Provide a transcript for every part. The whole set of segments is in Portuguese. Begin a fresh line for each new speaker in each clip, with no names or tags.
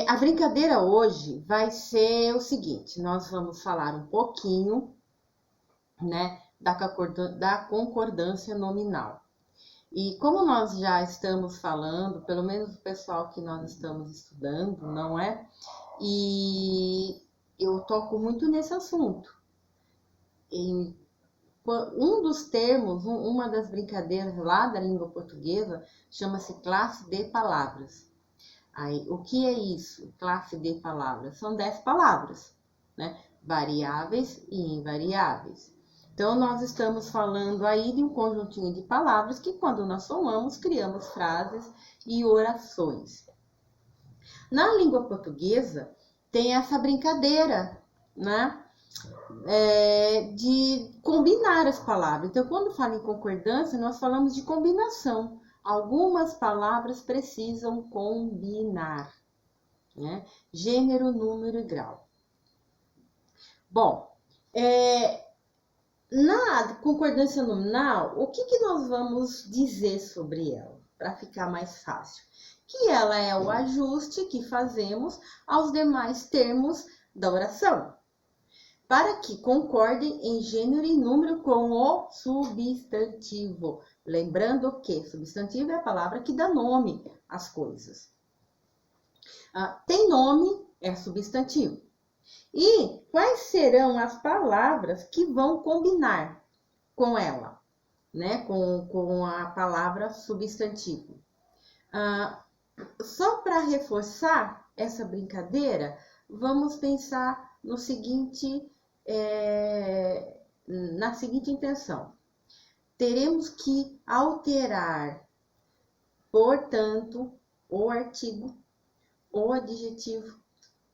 A brincadeira hoje vai ser o seguinte: nós vamos falar um pouquinho, né, da concordância nominal. E como nós já estamos falando, pelo menos o pessoal que nós estamos estudando, não é? E eu toco muito nesse assunto. Em um dos termos, uma das brincadeiras lá da língua portuguesa, chama-se classe de palavras. Aí, o que é isso? Classe de palavras. São 10 palavras, né? Variáveis e invariáveis. Então, nós estamos falando aí de um conjuntinho de palavras que, quando nós somamos, criamos frases e orações. Na língua portuguesa, tem essa brincadeira, né? De combinar as palavras. Então, quando fala em concordância, nós falamos de combinação. Algumas palavras precisam combinar, né? Gênero, número e grau. Bom, na concordância nominal, o que nós vamos dizer sobre ela? Para ficar mais fácil. Que ela é o ajuste que fazemos aos demais termos da oração, para que concordem em gênero e número com o substantivo. Lembrando que substantivo é a palavra que dá nome às coisas. Tem nome, é substantivo. E quais serão as palavras que vão combinar com ela, né? Com a palavra substantivo. Só para reforçar essa brincadeira, vamos pensar no seguinte, na seguinte intenção. Teremos que alterar, portanto, o artigo, o adjetivo,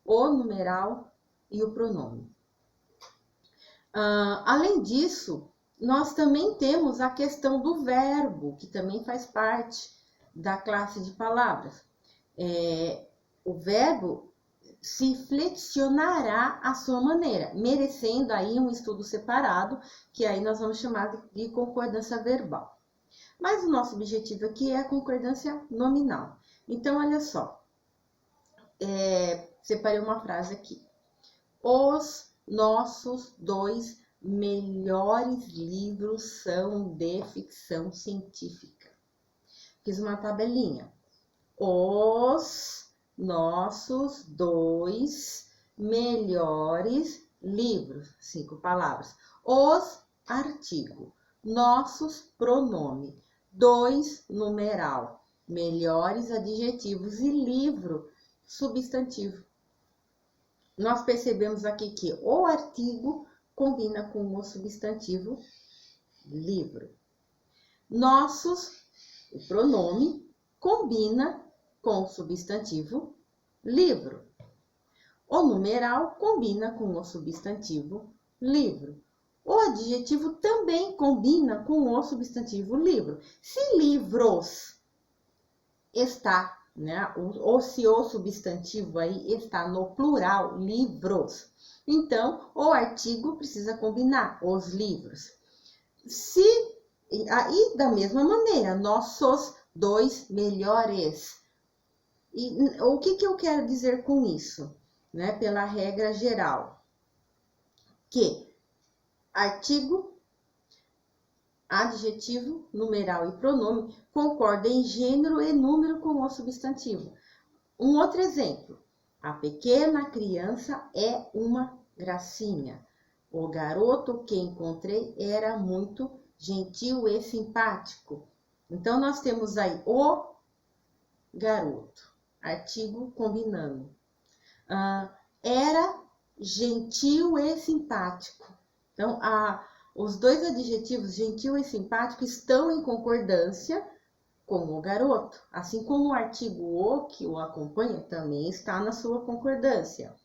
o numeral e o pronome. Além disso, nós também temos a questão do verbo, que também faz parte da classe de palavras. O verbo se flexionará à sua maneira, merecendo aí um estudo separado, que aí nós vamos chamar de concordância verbal. Mas o nosso objetivo aqui é a concordância nominal. Então, olha só, separei uma frase aqui. Os nossos 2 melhores livros são de ficção científica. Fiz uma tabelinha. Os nossos 2 melhores livros, 5 palavras. Os, artigo. Nossos, pronome. 2, numeral. Melhores, adjetivos. E livro, substantivo. Nós percebemos aqui que o artigo combina com o substantivo livro. Nossos, o pronome, combina com o substantivo livro. O numeral combina com o substantivo livro. O adjetivo também combina com o substantivo livro. Se livros está, né? Ou se o substantivo aí está no plural, livros. Então, o artigo precisa combinar os livros. Aí, da mesma maneira, nossos 2 melhores. E o que eu quero dizer com isso? Né? Pela regra geral. Que artigo, adjetivo, numeral e pronome concordam em gênero e número com o substantivo. Um outro exemplo. A pequena criança é uma gracinha. O garoto que encontrei era muito gentil e simpático. Então, nós temos aí o garoto, artigo combinando. Era gentil e simpático. Então, os 2 adjetivos gentil e simpático estão em concordância com o garoto, assim como o artigo o que o acompanha também está na sua concordância.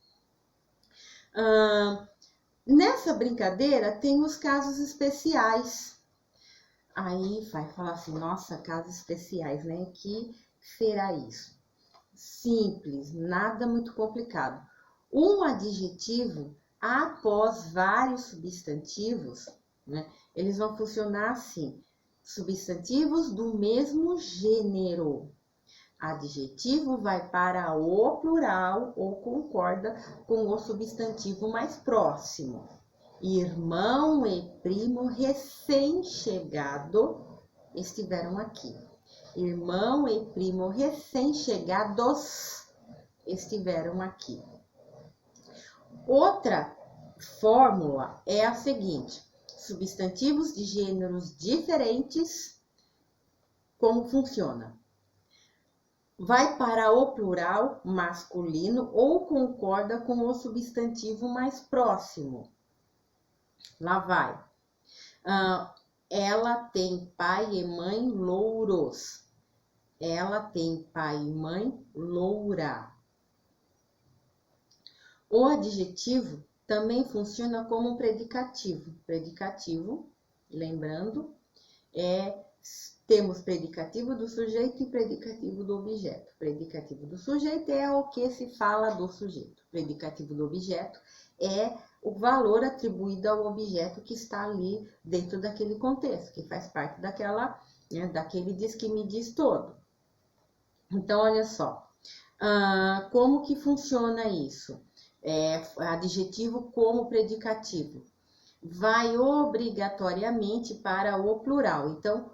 Nessa brincadeira tem os casos especiais. Aí vai falar assim, nossa, casos especiais, né? Que será isso? Simples, nada muito complicado. Um adjetivo após vários substantivos, né? Eles vão funcionar assim. Substantivos do mesmo gênero. Adjetivo vai para o plural ou concorda com o substantivo mais próximo. Irmão e primo recém-chegado estiveram aqui. Irmão e primo recém-chegados estiveram aqui. Outra fórmula é a seguinte: substantivos de gêneros diferentes, como funciona? Vai para o plural masculino ou concorda com o substantivo mais próximo. Lá vai. Ela tem pai e mãe louros. Ela tem pai e mãe loura. O adjetivo também funciona como um predicativo. Predicativo, lembrando, temos predicativo do sujeito e predicativo do objeto. Predicativo do sujeito é o que se fala do sujeito. Predicativo do objeto é o valor atribuído ao objeto que está ali dentro daquele contexto, que faz parte daquele diz que me diz todo. Então, olha só, como que funciona isso? Adjetivo como predicativo. Vai obrigatoriamente para o plural. Então,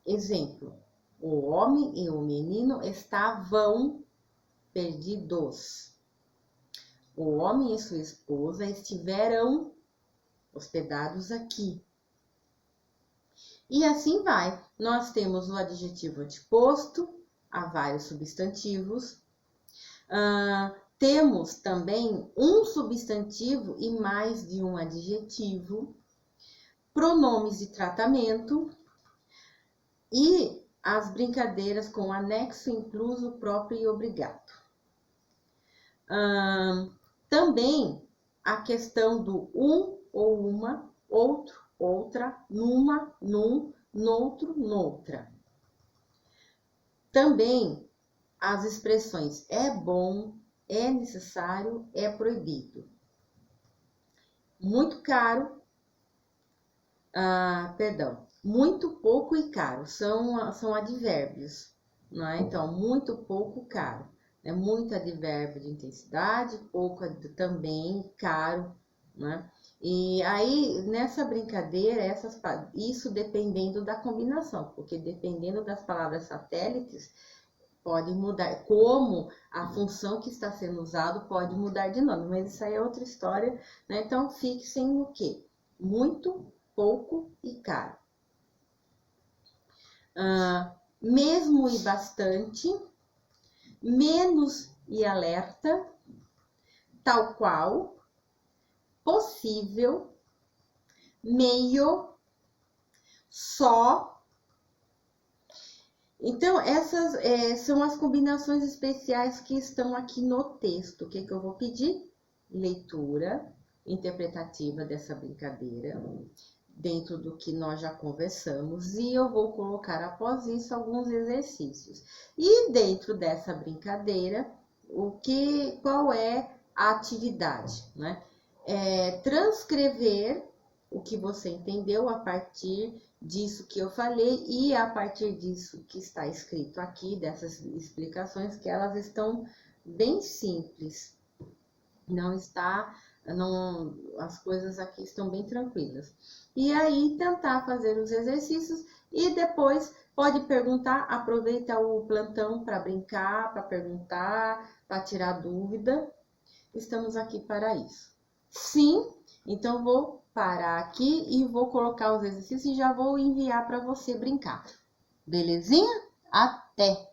exemplo, o homem e o menino estavam perdidos. O homem e sua esposa estiveram hospedados aqui. E assim vai. Nós temos o adjetivo anteposto a vários substantivos. Temos também um substantivo e mais de um adjetivo. Pronomes de tratamento. E as brincadeiras com anexo incluso, próprio e obrigado. Também a questão do um ou uma, outro, outra, numa, num, noutro, noutra. Também as expressões é bom, é necessário, é proibido. Muito caro, muito pouco e caro, são advérbios, não é? Então, muito pouco, caro. Muito advérbio de intensidade, pouco também, caro, né? E aí, nessa brincadeira, isso dependendo da combinação, porque dependendo das palavras satélites, pode mudar, como a função que está sendo usada pode mudar de nome, mas isso aí é outra história, né? Então, fixem no quê? Muito, pouco e caro. Mesmo e bastante, menos e alerta, tal qual, possível, meio, só. Então, essas são as combinações especiais que estão aqui no texto. O que eu vou pedir? Leitura interpretativa dessa brincadeira, dentro do que nós já conversamos, e eu vou colocar após isso alguns exercícios. E dentro dessa brincadeira, qual é a atividade, né? Transcrever o que você entendeu a partir disso que eu falei e a partir disso que está escrito aqui, dessas explicações, que elas estão bem simples. As coisas aqui estão bem tranquilas. E aí, tentar fazer os exercícios e depois pode perguntar, aproveita o plantão para brincar, para perguntar, para tirar dúvida. Estamos aqui para isso. Sim, então vou parar aqui e vou colocar os exercícios e já vou enviar para você brincar. Belezinha? Até!